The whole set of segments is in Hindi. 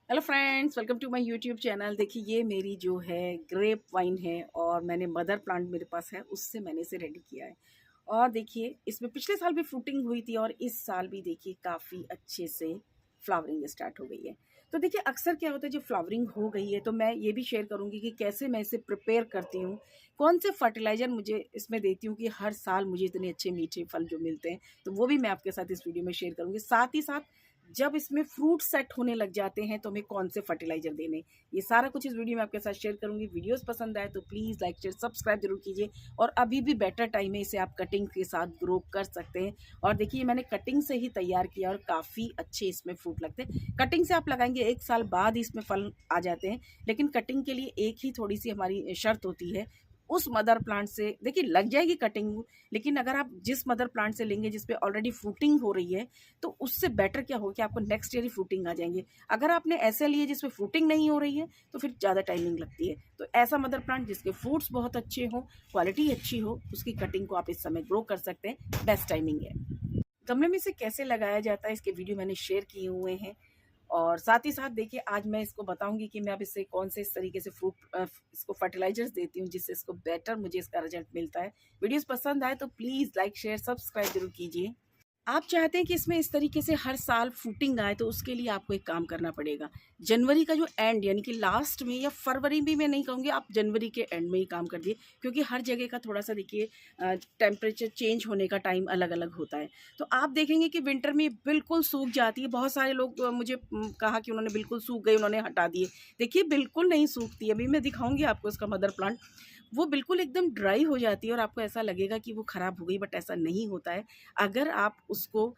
Hello friends, welcome to my YouTube channel. देखिए ये मेरी जो है ग्रेप वाइन है और मैंने मदर प्लांट मेरे पास है, उससे मैंने इसे रेडी किया है। और देखिए इसमें पिछले साल भी फ्रूटिंग हुई थी और इस साल भी देखिए काफ़ी अच्छे से फ्लावरिंग स्टार्ट हो गई है। तो देखिए अक्सर क्या होता है, जब फ्लावरिंग हो गई है तो मैं ये भी शेयर करूँगी कि कैसे मैं इसे प्रिपेयर करती हूँ, कौन से फर्टिलाइज़र मुझे इसमें देती हूँ कि हर साल मुझे इतने अच्छे मीठे फल जो मिलते हैं, तो वो भी मैं आपके साथ इस वीडियो में शेयर करूँगी। साथ ही साथ जब इसमें फ्रूट सेट होने लग जाते हैं तो हमें कौन से फर्टिलाइजर देने, ये सारा कुछ इस वीडियो में आपके साथ शेयर करूंगी। वीडियोस पसंद आए तो प्लीज़ लाइक शेयर सब्सक्राइब जरूर कीजिए। और अभी भी बेटर टाइम है, इसे आप कटिंग के साथ ग्रो कर सकते हैं। और देखिए मैंने कटिंग से ही तैयार किया और काफ़ी अच्छे इसमें फ्रूट लगते हैं। कटिंग से आप लगाएंगे 1 साल बाद ही इसमें फल आ जाते हैं, लेकिन कटिंग के लिए एक ही थोड़ी सी हमारी शर्त होती है। उस मदर प्लांट से देखिए लग जाएगी कटिंग, लेकिन अगर आप जिस मदर प्लांट से लेंगे जिसपे ऑलरेडी फ्रूटिंग हो रही है, तो उससे बेटर क्या हो कि आपको नेक्स्ट ईयर ही फ्रूटिंग आ जाएंगे। अगर आपने ऐसे लिए जिसमें फ्रूटिंग नहीं हो रही है तो फिर ज़्यादा टाइमिंग लगती है। तो ऐसा मदर प्लांट जिसके फ्रूट्स बहुत अच्छे हों, क्वालिटी अच्छी हो, उसकी कटिंग को आप इस समय ग्रो कर सकते हैं। बेस्ट टाइमिंग है। गमले में इसे कैसे लगाया जाता है इसके वीडियो मैंने शेयर किए हुए हैं। और साथ ही साथ देखिए आज मैं इसको बताऊंगी कि मैं अब इससे कौन से इस तरीके से इसको फर्टिलाइजर्स देती हूँ जिससे इसको बेटर मुझे इसका रिजल्ट मिलता है। वीडियोस पसंद आए तो प्लीज़ लाइक शेयर सब्सक्राइब जरूर कीजिए। आप चाहते हैं कि इसमें इस तरीके से हर साल फ्रूटिंग आए, तो उसके लिए आपको एक काम करना पड़ेगा। जनवरी का जो एंड यानी कि लास्ट में, या फरवरी भी मैं नहीं कहूँगी, आप जनवरी के एंड में ही काम कर दिए, क्योंकि हर जगह का थोड़ा सा देखिए टेम्परेचर चेंज होने का टाइम अलग अलग होता है। तो आप देखेंगे कि विंटर में बिल्कुल सूख जाती है। बहुत सारे लोग मुझे कहा कि उन्होंने बिल्कुल सूख गई, उन्होंने हटा दिए। देखिए बिल्कुल नहीं सूखती। अभी मैं दिखाऊंगी आपको इसका मदर प्लांट, वो बिल्कुल एकदम ड्राई हो जाती है और आपको ऐसा लगेगा कि वो ख़राब हो गई, बट ऐसा नहीं होता है। अगर आप उसको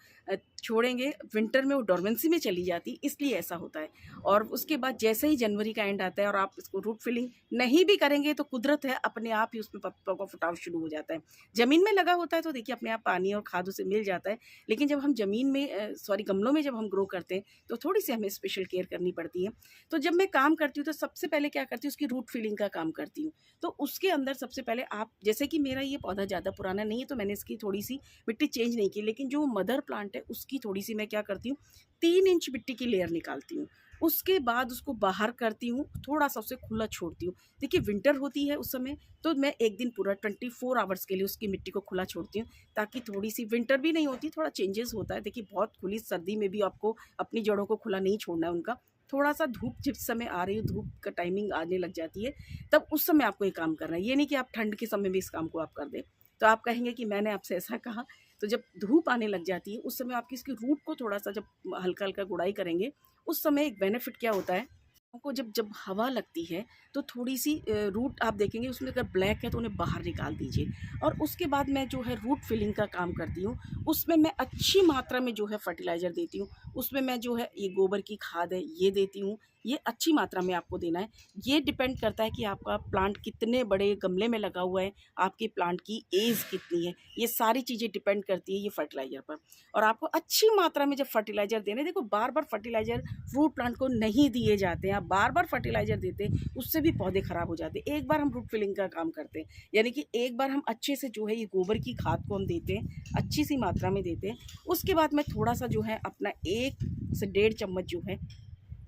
छोड़ेंगे विंटर में, वो डोरमेंसी में चली जाती, इसलिए ऐसा होता है। और उसके बाद जैसे ही जनवरी का एंड आता है और आप इसको रूट फिलिंग नहीं भी करेंगे तो कुदरत है, अपने आप ही उसमें पत्तों का फुटाव शुरू हो जाता है। ज़मीन में लगा होता है तो देखिए अपने आप पानी और खाद उसे मिल जाता है। लेकिन जब हम ज़मीन में सॉरी गमलों में जब हम ग्रो करते हैं तो थोड़ी सी हमें स्पेशल केयर करनी पड़ती है। तो जब मैं काम करती हूँ तो सबसे पहले क्या करती हूँ, उसकी रूट फिलिंग का काम करती हूँ। तो उसके अंदर सबसे पहले आप, जैसे कि मेरा ये पौधा ज़्यादा पुराना नहीं है तो मैंने इसकी थोड़ी सी मिट्टी चेंज नहीं की, लेकिन जो मदर प्लांट है उसकी थोड़ी सी मैं क्या करती हूँ, 3 इंच मिट्टी की लेयर निकालती हूँ। उसके बाद उसको बाहर करती हूँ, थोड़ा सा उसे खुला छोड़ती हूँ। देखिए विंटर होती है उस समय, तो मैं एक दिन पूरा 24 आवर्स के लिए उसकी मिट्टी को खुला छोड़ती हूँ, ताकि थोड़ी सी विंटर भी नहीं होती, थोड़ा चेंजेस होता है। देखिए बहुत खुली सर्दी में भी आपको अपनी जड़ों को खुला नहीं छोड़ना है उनका। थोड़ा सा धूप जिस समय आ रही है, धूप का टाइमिंग आने लग जाती है, तब उस समय आपको ये काम करना है। ये नहीं कि आप ठंड के समय भी इस काम को आप कर दें। तो आप कहेंगे कि मैंने आपसे ऐसा कहा। तो जब धूप आने लग जाती है उस समय आपकी इसकी रूट को थोड़ा सा जब हल्का-हल्का गुड़ाई करेंगे, उस समय एक बेनिफिट क्या होता है, को जब जब हवा लगती है तो थोड़ी-सी रूट आप देखेंगे उसमें अगर ब्लैक है तो उन्हें बाहर निकाल दीजिए। और उसके बाद मैं जो है रूट फिलिंग का काम करती हूँ। उसमें मैं अच्छी मात्रा में जो है फर्टिलाइज़र देती हूँ। उसमें मैं जो है ये गोबर की खाद है ये देती हूँ। ये अच्छी मात्रा में आपको देना है। ये डिपेंड करता है कि आपका प्लांट कितने बड़े गमले में लगा हुआ है, आपके प्लांट की एज कितनी है। ये सारी चीज़ें डिपेंड करती है ये फर्टिलाइज़र पर। और आपको अच्छी मात्रा में जब फर्टिलाइज़र देने, देखो बार-बार फर्टिलाइज़र फ्रूट प्लांट को नहीं दिए जाते हैं। आप बार-बार फर्टिलाइज़र देते हैं, उससे भी पौधे ख़राब हो जाते हैं। एक बार हम रूट फिलिंग का काम करते हैं, यानी कि एक बार हम अच्छे से जो है ये गोबर की खाद को हम देते हैं, अच्छी-सी मात्रा में देते हैं। उसके बाद मैं थोड़ा-सा जो है अपना 1 से डेढ़ चम्मच जो है,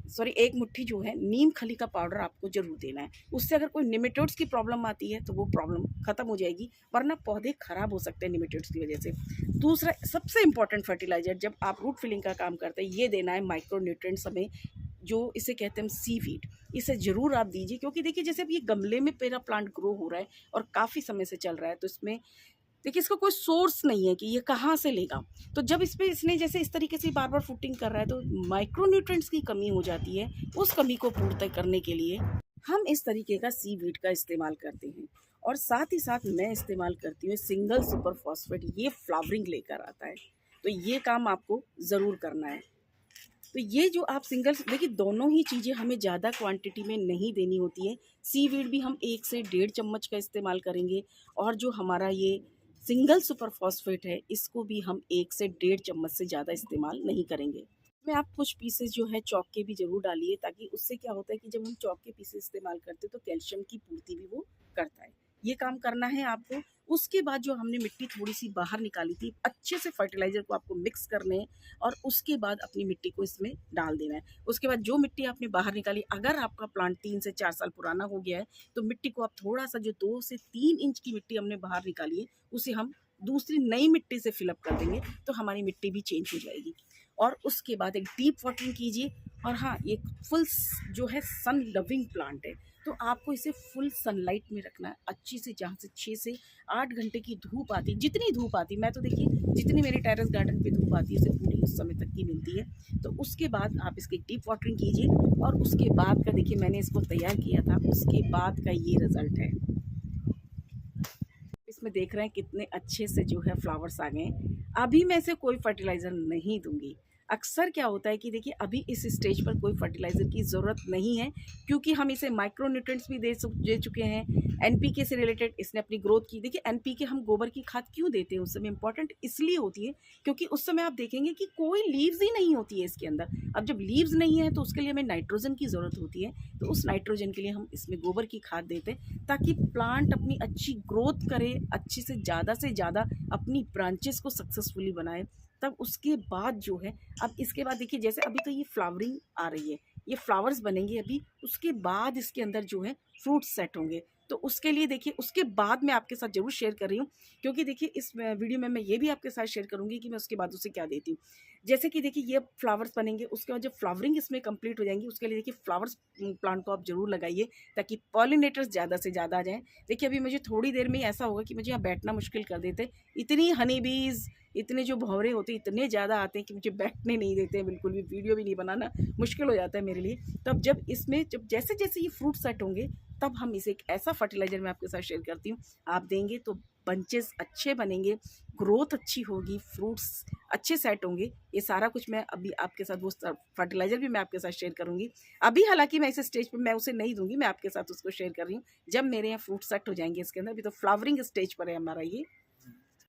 सॉरी 1 मुट्ठी जो है नीम खली का पाउडर आपको ज़रूर देना है। उससे अगर कोई निमेटोड्स की प्रॉब्लम आती है तो वो प्रॉब्लम ख़त्म हो जाएगी, वरना पौधे ख़राब हो सकते हैं निमेटोड्स की वजह से। दूसरा सबसे इम्पोर्टेंट फर्टिलाइज़र जब आप रूट फिलिंग का काम करते हैं, ये देना है माइक्रो न्यूट्रिएंट्स हमें, जो इसे कहते हैं हम सीवीड। इसे ज़रूर आप दीजिए, क्योंकि देखिए जैसे अब ये गमले में मेरा प्लांट ग्रो हो रहा है और काफ़ी समय से चल रहा है, तो इसमें देखिए इसका कोई सोर्स नहीं है कि ये कहाँ से लेगा। तो जब इस पे इसने जैसे इस तरीके से बार-बार फुटिंग कर रहा है तो माइक्रो न्यूट्रिएंट्स की कमी हो जाती है। उस कमी को पूर्ति करने के लिए हम इस तरीके का सीवीड का इस्तेमाल करते हैं। और साथ ही साथ मैं इस्तेमाल करती हूँ सिंगल सुपर फॉस्फेट, ये फ्लावरिंग लेकर आता है। तो ये काम आपको ज़रूर करना है। तो ये जो आप सिंगल, देखिए दोनों ही चीज़ें हमें ज़्यादा क्वांटिटी में नहीं देनी होती है। सीवीड भी हम 1 से डेढ़ चम्मच का इस्तेमाल करेंगे, और जो हमारा ये सिंगल सुपर फॉस्फेट है इसको भी हम 1 से डेढ़ चम्मच से ज़्यादा इस्तेमाल नहीं करेंगे। इसमें आप कुछ पीसेस जो है चॉक के भी ज़रूर डालिए, ताकि उससे क्या होता है कि जब हम चॉक के पीसेस इस्तेमाल करते हैं तो कैल्शियम की पूर्ति भी वो करता है। ये काम करना है आपको। उसके बाद जो हमने मिट्टी थोड़ी सी बाहर निकाली थी, अच्छे से फर्टिलाइज़र को आपको मिक्स करने हैं और उसके बाद अपनी मिट्टी को इसमें डाल देना है। उसके बाद जो मिट्टी आपने बाहर निकाली, अगर आपका प्लांट 3 से 4 साल पुराना हो गया है, तो मिट्टी को आप थोड़ा-सा, जो 2 से 3 इंच की मिट्टी हमने बाहर निकाली है, उसे हम दूसरी नई मिट्टी से फिल अप कर देंगे, तो हमारी मिट्टी भी चेंज हो जाएगी। और उसके बाद एक डीप वाटरिंग कीजिए। और हाँ, ये फुल जो है सन लविंग प्लांट है, तो आपको इसे फुल सनलाइट में रखना है अच्छी से, जहाँ से 6 से 8 घंटे की धूप आती, जितनी धूप आती, मैं तो देखिए जितनी मेरे टेरेस गार्डन पे धूप आती है उसे पूरी उस समय तक की मिलती है। तो उसके बाद आप इसकी डीप वाटरिंग कीजिए और उसके बाद का देखिए मैंने इसको तैयार किया था, उसके बाद का ये रिज़ल्ट है। इसमें देख रहे हैं कितने अच्छे से जो है फ्लावर्स आ गए हैं। अभी मैं इसे कोई फर्टिलाइज़र नहीं दूँगी। अक्सर क्या होता है कि देखिए अभी इस स्टेज पर कोई फर्टिलाइज़र की ज़रूरत नहीं है, क्योंकि हम इसे माइक्रो न्यूट्रिएंट्स भी दे चुके हैं। एनपीके से रिलेटेड इसने अपनी ग्रोथ की। देखिए एनपीके हम गोबर की खाद क्यों देते हैं उस समय, इम्पॉर्टेंट इसलिए होती है क्योंकि उस समय आप देखेंगे कि कोई लीव्स ही नहीं होती है इसके अंदर। अब जब लीव्स नहीं है तो उसके लिए हमें नाइट्रोजन की ज़रूरत होती है, तो उस नाइट्रोजन के लिए हम इसमें गोबर की खाद देते हैं, ताकि प्लांट अपनी अच्छी ग्रोथ करे, अच्छे से ज़्यादा अपनी ब्रांचेस को सक्सेसफुली बनाए। तब उसके बाद जो है, अब इसके बाद देखिए जैसे अभी तो ये फ्लावरिंग आ रही है, ये फ्लावर्स बनेंगे अभी, उसके बाद इसके अंदर जो है फ्रूट सेट होंगे। तो उसके लिए देखिए उसके बाद मैं आपके साथ ज़रूर शेयर कर रही हूँ, क्योंकि देखिए इस वीडियो में मैं ये भी आपके साथ शेयर करूँगी कि मैं उसके बाद उसे क्या देती हूँ। जैसे कि देखिए ये फ्लावर्स बनेंगे, उसके बाद जब फ्लावरिंग इसमें कंप्लीट हो जाएंगी, उसके लिए देखिए फ्लावर्स प्लांट को आप ज़रूर लगाइए, ताकि पॉलिनेटर्स ज़्यादा से ज़्यादा आ जाएँ। देखिए अभी मुझे थोड़ी देर में ऐसा होगा कि मुझे यहाँ बैठना मुश्किल कर देते, इतनी हनी बीज़, इतने जो भंवरे होते हैं इतने ज़्यादा आते हैं कि मुझे बैठने नहीं देते हैं, बिल्कुल भी वीडियो भी नहीं बनाना मुश्किल हो जाता है मेरे लिए। तब जब इसमें जब जैसे जैसे ये फ्रूट सेट होंगे, तब हम इसे एक ऐसा फर्टिलाइज़र मैं आपके साथ शेयर करती हूँ, आप देंगे तो बंचेस अच्छे बनेंगे, ग्रोथ अच्छी होगी, फ्रूट्स अच्छे सेट होंगे। ये सारा कुछ मैं अभी आपके साथ, वो फर्टिलाइज़र भी मैं आपके साथ शेयर करूँगी। अभी हालाँकि मैं इस स्टेज पे मैं उसे नहीं दूँगी, मैं आपके साथ उसको शेयर कर रही हूँ जब मेरे यहाँ फ्रूट सेट हो जाएँगे इसके अंदर। अभी तो फ्लावरिंग स्टेज पर है हमारा ये।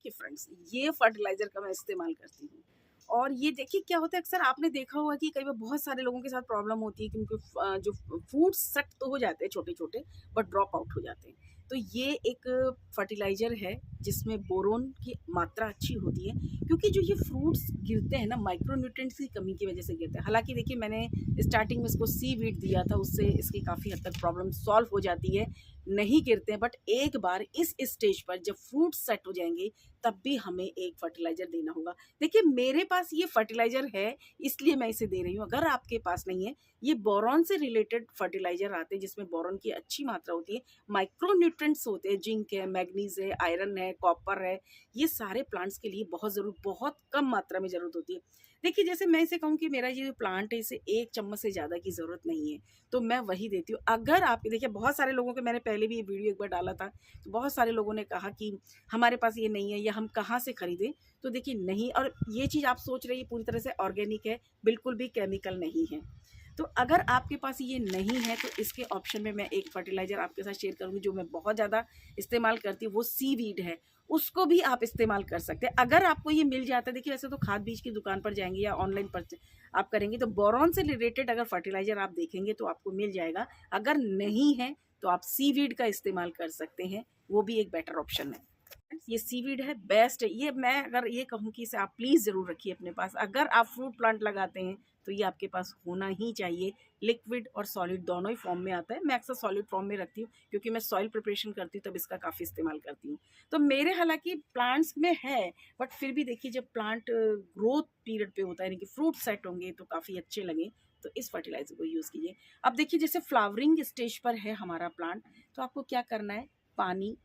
कि फ्रेंड्स, ये फर्टिलाइज़र का मैं इस्तेमाल करती हूँ। और ये देखिए क्या होता है, अक्सर आपने देखा होगा कि कई बार बहुत सारे लोगों के साथ प्रॉब्लम होती है कि उनके जो फ्रूट्स सेट तो हो जाते हैं छोटे-छोटे, बट ड्रॉप आउट हो जाते हैं। तो ये एक फर्टिलाइज़र है जिसमें बोरोन की मात्रा अच्छी होती है, क्योंकि जो ये फ्रूट्स गिरते हैं ना, माइक्रो न्यूट्रिएंट्स की कमी की वजह से गिरते हैं। हालाँकि देखिए मैंने स्टार्टिंग में इसको सीवीड दिया था, उससे इसकी काफ़ी हद तक प्रॉब्लम सॉल्व हो जाती है, नहीं गिरते हैं। बट एक बार इस स्टेज पर जब फ्रूट सेट हो जाएँगे, तब भी हमें एक फर्टिलाइज़र देना होगा। देखिए मेरे पास ये फर्टिलाइज़र है, इसलिए मैं इसे दे रही हूँ। अगर आपके पास नहीं है, ये बोरॉन से रिलेटेड फर्टिलाइज़र आते हैं जिसमें बोरॉन की अच्छी मात्रा होती है, माइक्रो न्यूट्रिएंट्स होते हैं, जिंक है, मैग्नीज़ है, आयरन है, कॉपर है, ये सारे प्लांट्स के लिए बहुत कम मात्रा में ज़रूरत होती है। देखिए जैसे मैं इसे कहूँ कि मेरा ये जो प्लांट है, इसे 1 चम्मच से ज़्यादा की ज़रूरत नहीं है, तो मैं वही देती हूँ। अगर आप देखिए बहुत सारे लोगों के, मैंने पहले भी ये वीडियो एक बार डाला था, तो बहुत सारे लोगों ने कहा कि हमारे पास ये नहीं है या हम कहाँ से खरीदें। तो देखिए नहीं, और ये चीज़ आप सोच रही है पूरी तरह से ऑर्गेनिक है, बिल्कुल भी केमिकल नहीं है। तो अगर आपके पास ये नहीं है, तो इसके ऑप्शन में मैं एक फर्टिलाइज़र आपके साथ शेयर करूँगी जो मैं बहुत ज़्यादा इस्तेमाल करती हूँ, वो सीवीड है। उसको भी आप इस्तेमाल कर सकते हैं अगर आपको ये मिल जाता है। देखिए वैसे तो खाद बीज की दुकान पर जाएंगे या ऑनलाइन पर आप करेंगे, तो बोरॉन से रिलेटेड अगर फर्टिलाइज़र आप देखेंगे तो आपको मिल जाएगा। अगर नहीं है तो आप सीवीड का इस्तेमाल कर सकते हैं, वो भी एक बेटर ऑप्शन है। ये सीवीड है, बेस्ट है ये। मैं अगर ये कहूँ कि इसे आप प्लीज़ ज़रूर रखिए अपने पास। अगर आप फ्रूट प्लांट लगाते हैं तो ये आपके पास होना ही चाहिए। लिक्विड और सॉलिड दोनों ही फॉर्म में आता है। मैं अक्सर सॉलिड फॉर्म में रखती हूँ, क्योंकि मैं सॉइल प्रिपरेशन करती हूँ तब इसका काफ़ी इस्तेमाल करती हूँ। तो मेरे हालांकि प्लांट्स में है, बट फिर भी देखिए जब प्लांट ग्रोथ पीरियड पे होता है, यानी कि फ्रूट सेट होंगे, तो काफ़ी अच्छे लगे, तो इस फर्टिलाइज़र को यूज़ कीजिए। अब देखिए जैसे फ्लावरिंग स्टेज पर है हमारा प्लांट, तो आपको क्या करना है, पानी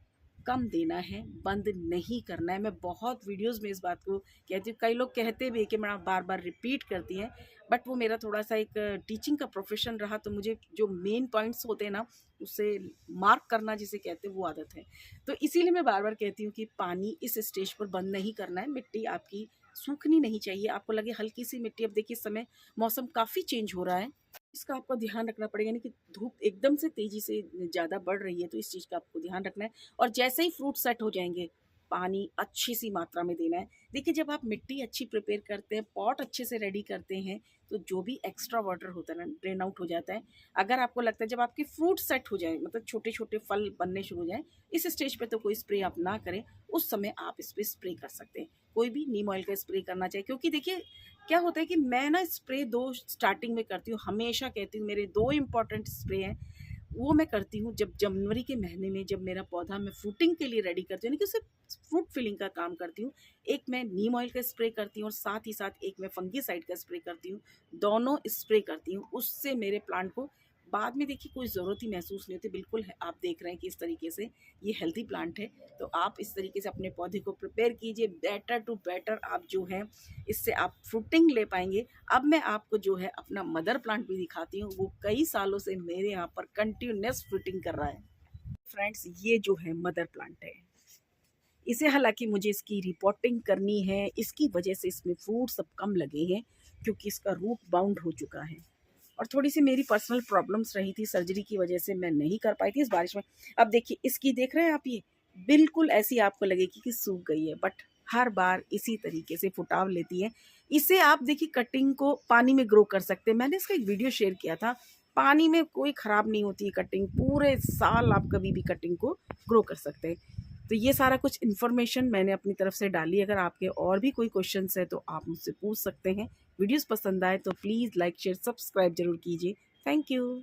कम देना है, बंद नहीं करना है। मैं बहुत वीडियोज़ में इस बात को कहती हूँ, कई लोग कहते भी हैं कि मैं बार-बार रिपीट करती हैं, बट वो मेरा थोड़ा-सा एक टीचिंग का प्रोफ़ेशन रहा, तो मुझे जो मेन पॉइंट्स होते हैं ना, उसे मार्क करना जिसे कहते हैं, वो आदत है। तो इसीलिए मैं बार-बार कहती हूँ कि पानी इस स्टेज पर बंद नहीं करना है, मिट्टी आपकी सूखनी नहीं चाहिए, आपको लगे हल्की-सी मिट्टी। अब देखिए इस समय मौसम काफ़ी चेंज हो रहा है, इसका आपको ध्यान रखना पड़ेगा, यानी कि धूप एकदम से तेज़ी से ज़्यादा बढ़ रही है, तो इस चीज़ का आपको ध्यान रखना है। और जैसे ही फ्रूट सेट हो जाएँगे, पानी अच्छी सी मात्रा में देना है। देखिए जब आप मिट्टी अच्छी प्रिपेयर करते हैं, पॉट अच्छे से रेडी करते हैं, तो जो भी एक्स्ट्रा वाटर होता है ना ड्रेन आउट हो जाता है। अगर आपको लगता है जब आपके फ्रूट सेट हो जाए, मतलब छोटे छोटे फल बनने शुरू हो जाए, इस स्टेज पे तो कोई स्प्रे आप ना करें, उस समय आप इस पर स्प्रे कर सकते हैं। कोई भी नीम ऑयल का स्प्रे करना चाहिए, क्योंकि देखिए क्या होता है कि मैं ना स्प्रे 2 स्टार्टिंग में करती हूँ, हमेशा कहती हूँ मेरे 2 इम्पॉर्टेंट स्प्रे हैं। वो मैं करती हूँ जब जनवरी के महीने में, जब मेरा पौधा मैं फ्रूटिंग के लिए रेडी करती हूँ, यानी कि उसे फ्रूट फिलिंग का काम करती हूँ। एक मैं नीम ऑयल का स्प्रे करती हूँ और साथ ही साथ एक मैं फंगीसाइड का स्प्रे करती हूँ। दोनों स्प्रे करती हूँ, उससे मेरे प्लांट को बाद में देखिए कोई ज़रूरत ही महसूस नहीं होती। बिल्कुल है, आप देख रहे हैं कि इस तरीके से ये हेल्दी प्लांट है। तो आप इस तरीके से अपने पौधे को प्रिपेयर कीजिए, बेटर टू बेटर आप जो है इससे आप फ्रूटिंग ले पाएंगे। अब मैं आपको जो है अपना मदर प्लांट भी दिखाती हूँ, वो कई सालों से मेरे यहाँ पर कंटिन्यूस फ्रूटिंग कर रहा है। फ्रेंड्स, ये जो है मदर प्लांट है, इसे हालांकि मुझे इसकी रिपोर्टिंग करनी है, इसकी वजह से इसमें फ्रूट सब कम लगे हैं, क्योंकि इसका रूट बाउंड हो चुका है और थोड़ी सी मेरी पर्सनल प्रॉब्लम्स रही थी, सर्जरी की वजह से मैं नहीं कर पाई थी इस बारिश में। अब देखिए इसकी देख रहे हैं आप, ये बिल्कुल ऐसी आपको लगेगी कि सूख गई है, बट हर बार इसी तरीके से फुटाव लेती है। इसे आप देखिए कटिंग को पानी में ग्रो कर सकते हैं, मैंने इसका एक वीडियो शेयर किया था। पानी में कोई ख़राब नहीं होती है कटिंग, पूरे साल आप कभी भी कटिंग को ग्रो कर सकते हैं। तो ये सारा कुछ इन्फॉर्मेशन मैंने अपनी तरफ से डाली। अगर आपके और भी कोई क्वेश्चंस है तो आप मुझसे पूछ सकते हैं। वीडियोस पसंद आए तो प्लीज़ लाइक शेयर सब्सक्राइब जरूर कीजिए। Thank you.